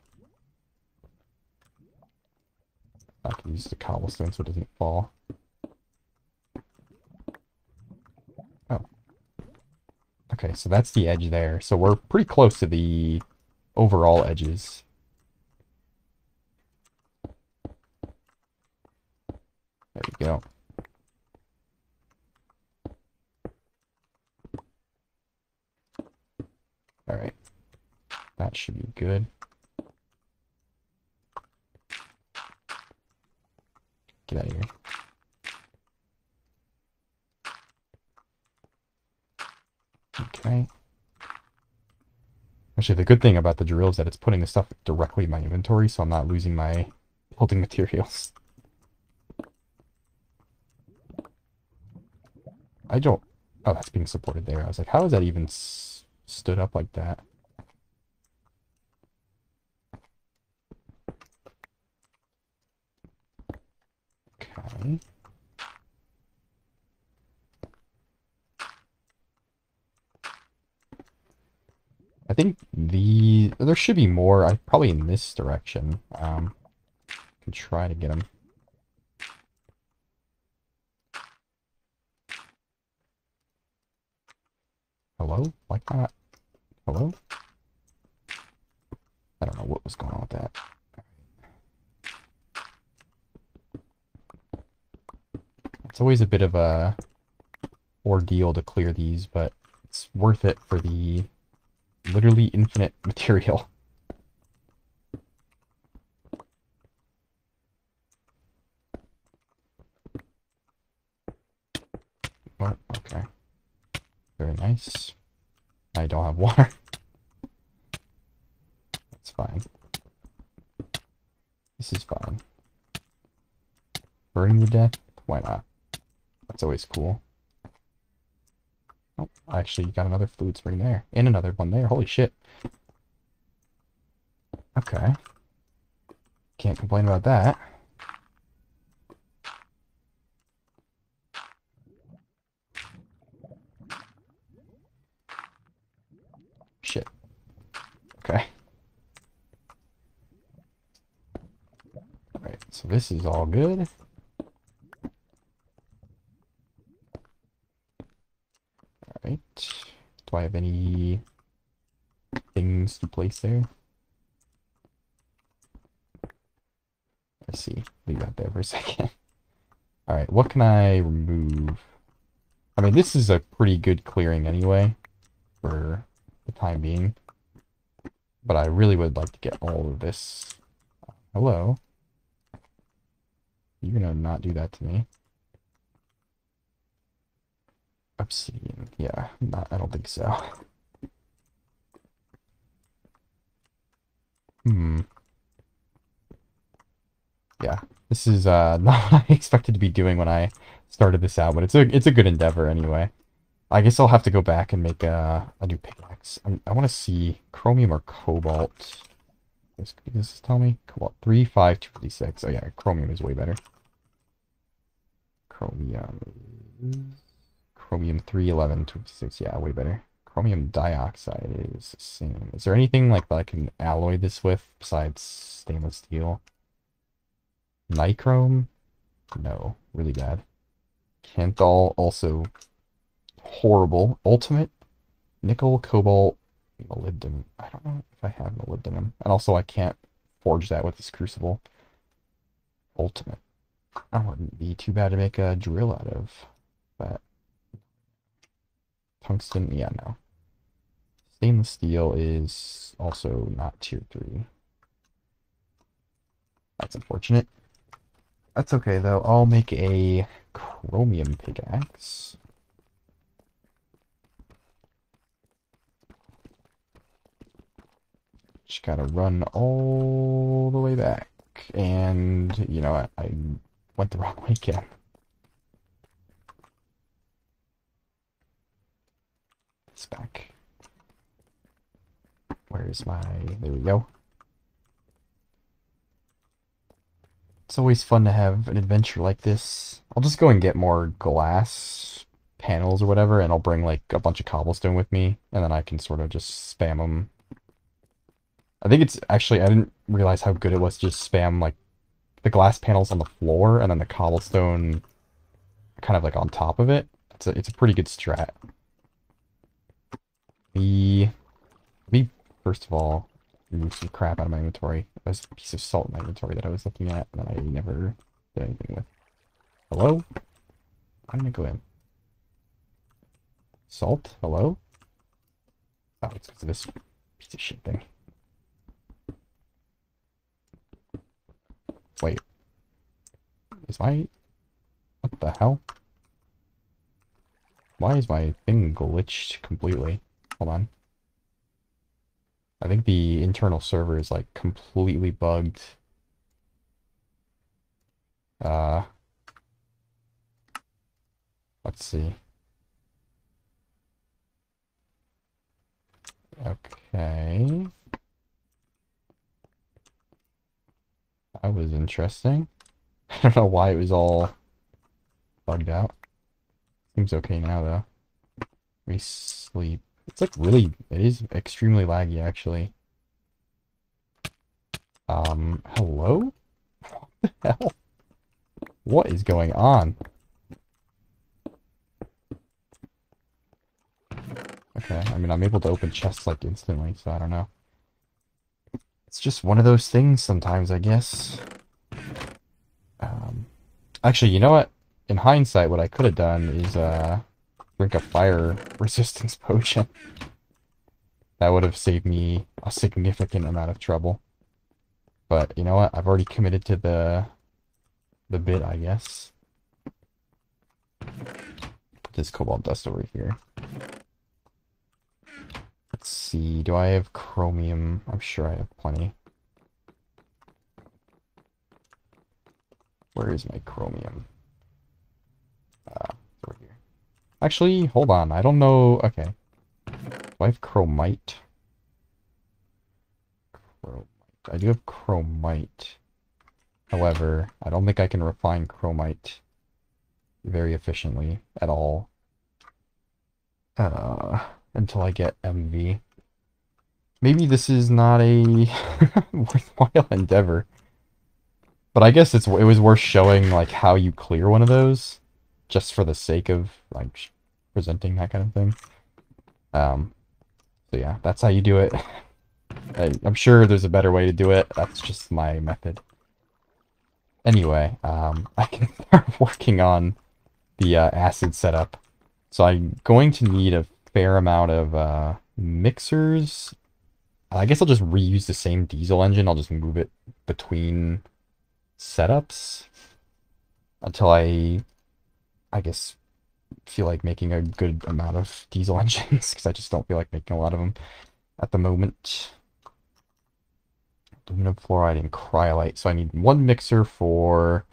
I can use the cobblestone so it doesn't fall. Oh. Okay, so that's the edge there. So we're pretty close to the overall edges. Alright. That should be good. Get out of here. Okay. Actually, the good thing about the drill is that it's putting the stuff directly in my inventory, so I'm not losing my building materials. I don't... Oh, that's being supported there. I was like, how is that even stood up like that? Okay. I think there should be more, probably in this direction. Could try to get them. Hello? Why not? Hello? I don't know what was going on with that. It's always a bit of a ordeal to clear these, but it's worth it for the literally infinite material. Oh, okay. Very nice. I don't have water. That's fine. This is fine. Burning to death? Why not? That's always cool. Oh, I actually got another fluid spring there. And another one there. Holy shit. Okay. Can't complain about that. Shit. Okay. Alright, so this is all good. Alright. Do I have any things to place there? I see. Leave that there for a second. Alright, what can I remove? I mean, this is a pretty good clearing anyway, for the time being. But I really would like to get all of this. Hello? You're gonna not do that to me. Obsidian. Yeah, I don't think so. Yeah, this is not what I expected to be doing when I started this out, but it's a good endeavor anyway. I guess I'll have to go back and make a new pickaxe. I want to see chromium or cobalt. Does this tell me? Cobalt 3, 5, 256. Oh yeah, chromium is way better. Chromium 3, 11, 256. Yeah, way better. Chromium dioxide is the same. Is there anything like that I can alloy this with besides stainless steel? Nichrome? No, really bad. Kanthal, also horrible. Ultimate? Nickel, cobalt, molybdenum. I don't know if I have molybdenum. And also I can't forge that with this crucible. Ultimate. That wouldn't be too bad to make a drill out of. But tungsten, yeah, no. Stainless steel is also not tier 3. That's unfortunate. That's okay though. I'll make a chromium pickaxe. Just gotta run all the way back. And, you know, I went the wrong way again. It's back. Where's my... There we go. It's always fun to have an adventure like this. I'll just go and get more glass panels or whatever, and I'll bring, like, a bunch of cobblestone with me, and then I can sort of just spam them. I think it's actually, I didn't realize how good it was to just spam, like, the glass panels on the floor, and then the cobblestone kind of, like, on top of it. It's a pretty good strat. Me, first of all, remove some crap out of my inventory. There's a piece of salt in my inventory that I was looking at that I never did anything with. Hello? I'm gonna go in. Salt? Hello? Oh, it's 'cause of this piece of shit thing. Wait. Is my... What the hell? Why is my thing glitched completely? Hold on. I think the internal server is like completely bugged. Let's see. Okay. That was interesting. I don't know why it was all bugged out. Seems okay now though. We sleep. It's like really, it is extremely laggy actually. Hello? What the hell? What is going on? Okay, I mean, I'm able to open chests like instantly, so I don't know. It's just one of those things sometimes, I guess. Actually, you know what? In hindsight, what I could have done is, drink a fire resistance potion. That would have saved me a significant amount of trouble. But, you know what? I've already committed to the bit, I guess. Put this cobalt dust over here. Let's see, do I have chromium? I'm sure I have plenty. Where is my chromium? Over here. Actually, hold on, I don't know. Okay. Do I have chromite? I do have chromite. However, I don't think I can refine chromite very efficiently at all. Until I get MV. Maybe this is not a worthwhile endeavor. But I guess it was worth showing like how you clear one of those, just for the sake of like presenting that kind of thing. So yeah, that's how you do it. I'm sure there's a better way to do it. That's just my method. Anyway, I can start working on the acid setup. So I'm going to need a fair amount of mixers. I guess I'll just reuse the same diesel engine. I'll just move it between setups until I guess, feel like making a good amount of diesel engines, because I just don't feel like making a lot of them at the moment. Aluminum fluoride and cryolite. So I need one mixer for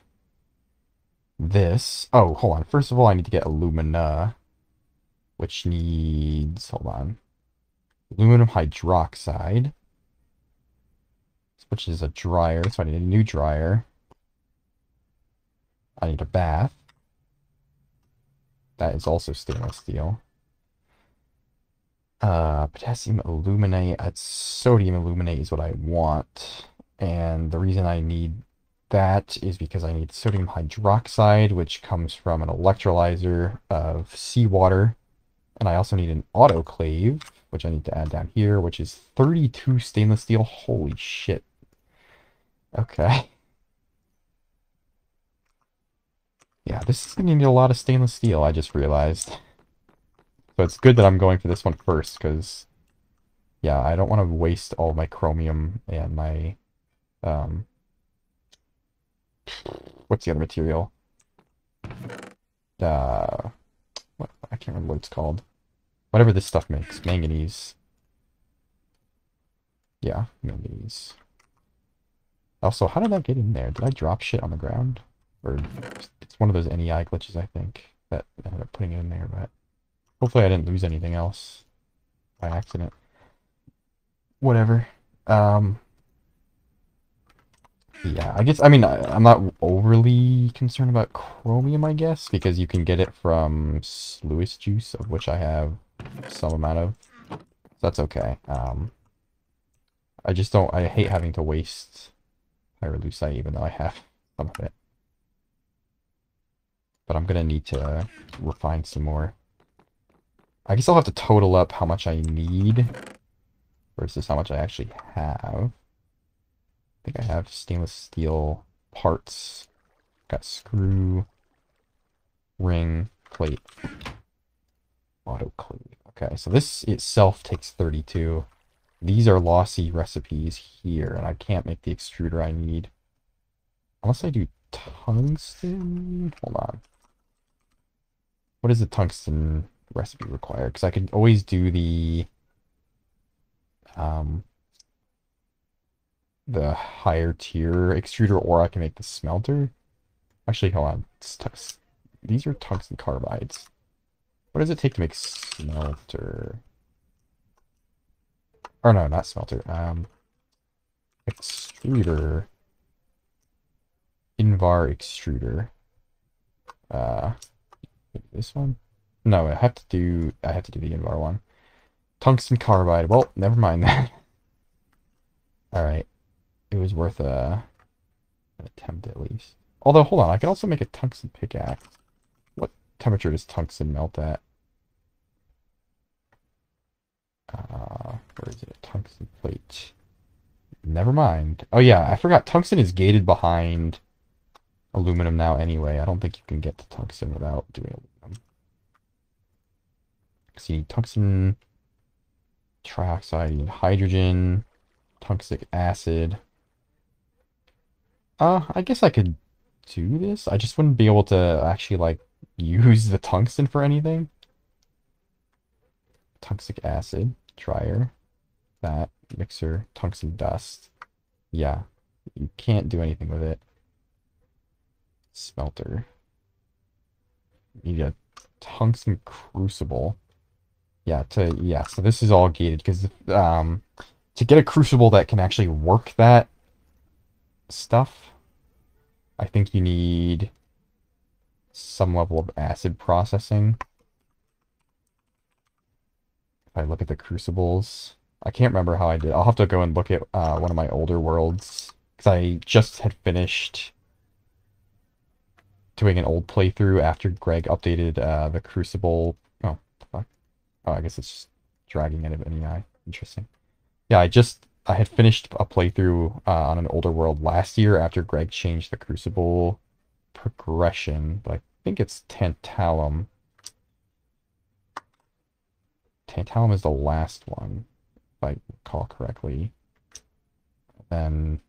this. Oh, hold on. First of all, I need to get alumina, which needs, hold on, aluminum hydroxide, which is a dryer, so I need a new dryer. I need a bath. That is also stainless steel. Potassium aluminate, sodium aluminate is what I want. And the reason I need that is because I need sodium hydroxide, which comes from an electrolyzer of seawater. And I also need an autoclave, which I need to add down here, which is 32 stainless steel. Holy shit. Okay. Yeah, this is going to need a lot of stainless steel, I just realized. So it's good that I'm going for this one first, because, yeah, I don't want to waste all my chromium and my, what's the other material? What, I can't remember what it's called. Whatever this stuff makes, manganese. Yeah, manganese. Also, how did that get in there? Did I drop shit on the ground? Or it's one of those NEI glitches, I think, that ended up putting it in there, but hopefully I didn't lose anything else by accident. Whatever. Yeah, I guess, I mean, I'm not overly concerned about chromium, I guess, because you can get it from Lewis juice, of which I have some amount of. So that's okay. I just don't, I hate having to waste pyrolusite, even though I have some of it. But I'm gonna need to refine some more. I guess I'll have to total up how much I need versus how much I actually have. I think I have stainless steel parts. Got screw, ring, plate, autoclave. Okay, so this itself takes 32. These are lossy recipes here, and I can't make the extruder I need. Unless I do tungsten? Hold on. What does the tungsten recipe require? Because I could always do um the higher tier extruder, or I can make the smelter. Actually, hold on. These are tungsten carbides. What does it take to make smelter? Or no, not smelter. Extruder. Invar extruder. Uh, this one? No, I have to do the Invar one. Tungsten carbide. Well, never mind that. All right, it was worth an attempt at least. Although, hold on, I can also make a tungsten pickaxe. What temperature does tungsten melt at? Where is it? Tungsten plate. Never mind. Oh yeah, I forgot. Tungsten is gated behind aluminum now anyway. I don't think you can get to tungsten without doing aluminum. So you need tungsten trioxide, you need hydrogen, tungstic acid. I guess I could do this. I just wouldn't be able to actually like use the tungsten for anything. Tungstic acid, dryer, that mixer, tungsten dust. Yeah, you can't do anything with it. Smelter. You need a tungsten crucible. Yeah, so this is all gated because to get a crucible that can actually work that stuff, I think you need some level of acid processing. If I look at the crucibles, I can't remember how I did. I'll have to go and look at one of my older worlds because I just had finished doing an old playthrough after Greg updated the crucible. Oh, fuck. Oh, I guess it's just dragging it of any eye. Interesting. Yeah, I had finished a playthrough on an older world last year after Greg changed the crucible progression, but I think it's tantalum. Tantalum is the last one, if I recall correctly. Then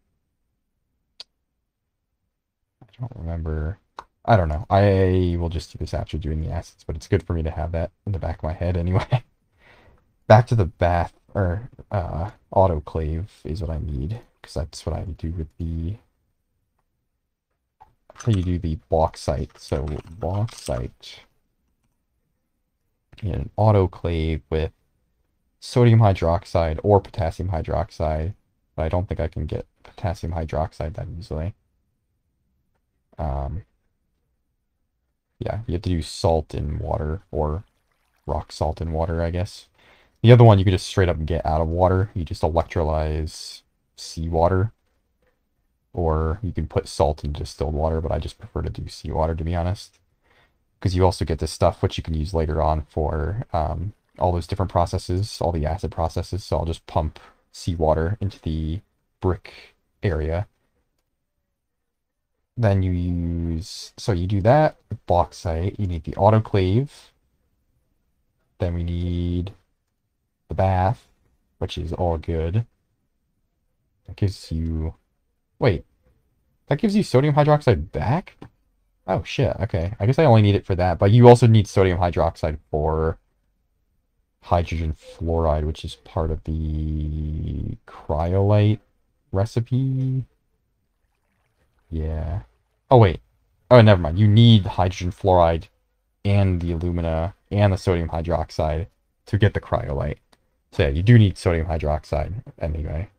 I don't remember. I don't know. I will just do this after doing the acids, but it's good for me to have that in the back of my head anyway. Back to the bath, or autoclave is what I need, because that's what I do with the... How you do the bauxite. So bauxite in an autoclave with sodium hydroxide or potassium hydroxide, but I don't think I can get potassium hydroxide that easily. Yeah, you have to do salt in water, or rock salt in water, I guess. The other one you could just straight up get out of water. You just electrolyze seawater. Or you can put salt in distilled water, but I just prefer to do seawater, to be honest. Because you also get this stuff, which you can use later on for all those different processes, all the acid processes. So I'll just pump seawater into the brick area. Then you use... So you do that. Bauxite. You need the autoclave. Then we need the bath, which is all good. That gives you... Wait. That gives you sodium hydroxide back? Oh, shit. Okay. I guess I only need it for that. But you also need sodium hydroxide for hydrogen fluoride, which is part of the cryolite recipe. Yeah. Oh, wait. Oh, never mind. You need hydrogen fluoride and the alumina and the sodium hydroxide to get the cryolite. So yeah, you do need sodium hydroxide anyway.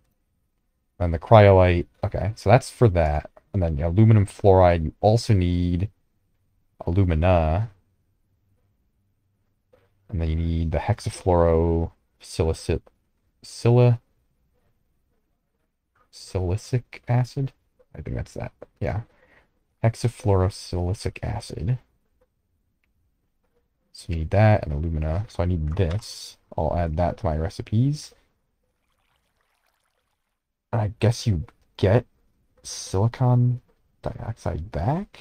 And the cryolite, okay, so that's for that. And then aluminum fluoride, you also need alumina. And then you need the hexafluorosilicic silicic acid. I think that's that. Yeah. Hexafluorosilicic acid. So you need that and alumina. So I need this. I'll add that to my recipes. I guess you get silicon dioxide back?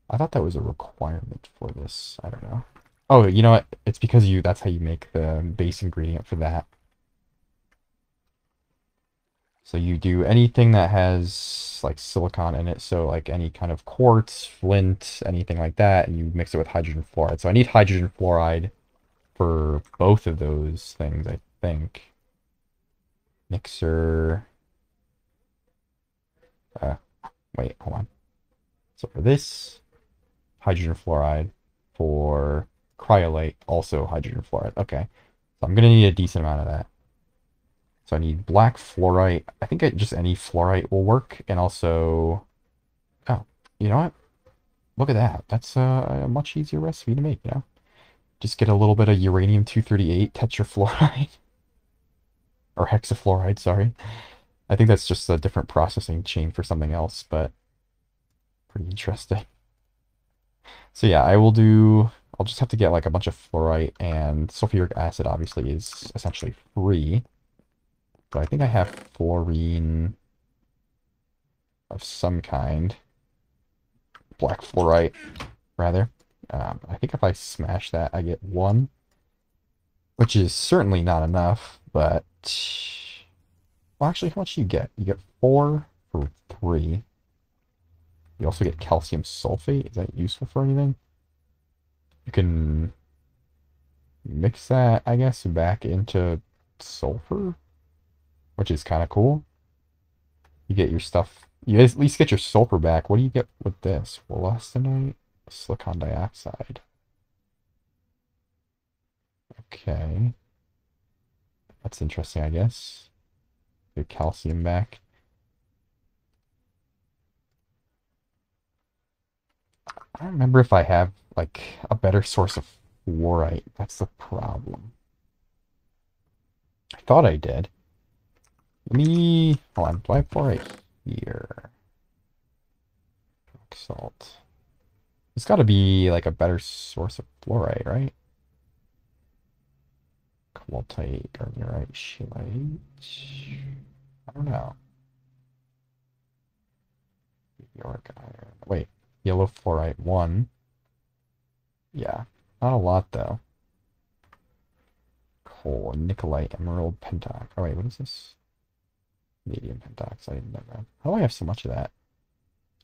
I thought that was a requirement for this. I don't know. Oh, you know what? It's because that's how you make the base ingredient for that. So you do anything that has like silicon in it, so like any kind of quartz, flint, anything like that, and you mix it with hydrogen fluoride. So I need hydrogen fluoride for both of those things, I think. Mixer. Uh, wait, hold on. So for this, hydrogen fluoride. For cryolite, also hydrogen fluoride. Okay. So I'm gonna need a decent amount of that. So I need black fluorite. I think just any fluorite will work. And also, oh, you know what? Look at that. That's a much easier recipe to make, you know? Just get a little bit of uranium-238 tetrafluoride. Or hexafluoride, sorry. I think that's just a different processing chain for something else, but pretty interesting. So yeah, I'll just have to get like a bunch of fluorite, and sulfuric acid obviously is essentially free. But I think I have fluorine of some kind. Black fluorite, rather. I think if I smash that, I get one, which is certainly not enough, but... Well, actually, how much do you get? You get 4 for 3. You also get calcium sulfate. Is that useful for anything? You can mix that, I guess, back into sulfur, which is kind of cool. You get your stuff. You at least get your sulfur back. What do you get with this? Wollastonite, silicon dioxide. Okay. That's interesting, I guess. Get calcium back. I don't remember if I have, like, a better source of fluorite. That's the problem. I thought I did. Let me... Hold on. Do I have fluorite here? Rock salt. It's got to be, like, a better source of fluorite, right? Cobaltite, garnierite, scheelite. I don't know. York iron. Wait, yellow fluorite 1. Yeah, not a lot though. Coal, nicolite, emerald, pentox. Oh wait, what is this? Vanadium pentoxide. Never. How do I have so much of that?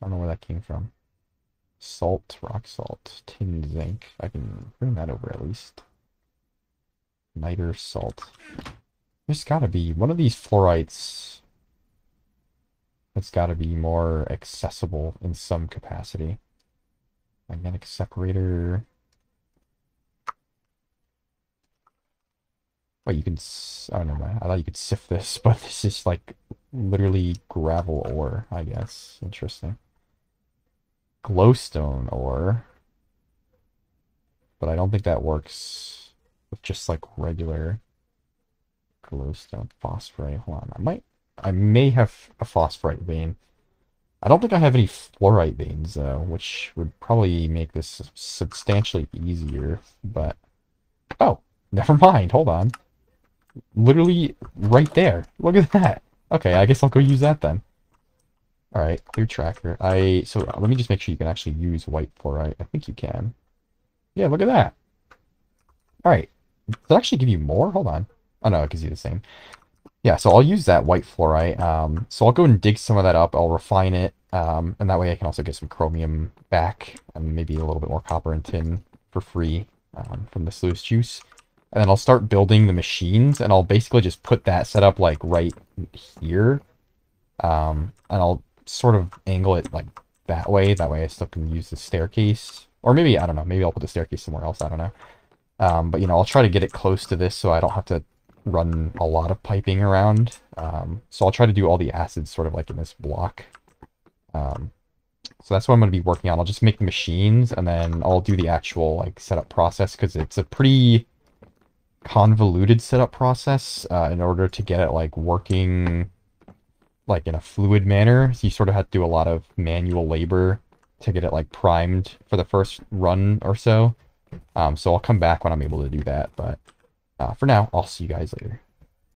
I don't know where that came from. Salt, rock salt, tin zinc. I can bring that over at least. Niter salt. There's gotta be one of these fluorites. It's gotta be more accessible in some capacity. Magnetic separator. Wait, you can... Oh, never mind. I thought you could sift this, but this is like literally gravel ore, I guess. Interesting. Glowstone ore. But I don't think that works with just like regular glowstone phosphorite. Hold on. I may have a phosphorite vein. I don't think I have any fluorite veins though, which would probably make this substantially easier, but... Oh, never mind. Hold on. Literally right there. Look at that. Okay, I guess I'll go use that then. Alright, clear tracker. So let me just make sure you can actually use white fluorite. I think you can. Yeah, look at that. Alright. Does it actually give you more? Hold on. Oh no, it gives you the same. Yeah, so I'll use that white fluorite. So I'll go and dig some of that up. I'll refine it. And that way I can also get some chromium back and maybe a little bit more copper and tin for free from the sluice juice. And then I'll start building the machines, and I'll basically just put that setup like right here. And I'll sort of angle it like that way. That way I still can use the staircase. Or maybe, I don't know, maybe I'll put the staircase somewhere else. I don't know. But, you know, I'll try to get it close to this so I don't have to run a lot of piping around. So I'll try to do all the acids sort of like in this block. So that's what I'm going to be working on. I'll just make the machines, and then I'll do the actual like setup process, because it's a pretty convoluted setup process in order to get it like working like in a fluid manner. So you sort of have to do a lot of manual labor to get it like primed for the first run or so. So I'll come back when I'm able to do that, but for now, I'll see you guys later.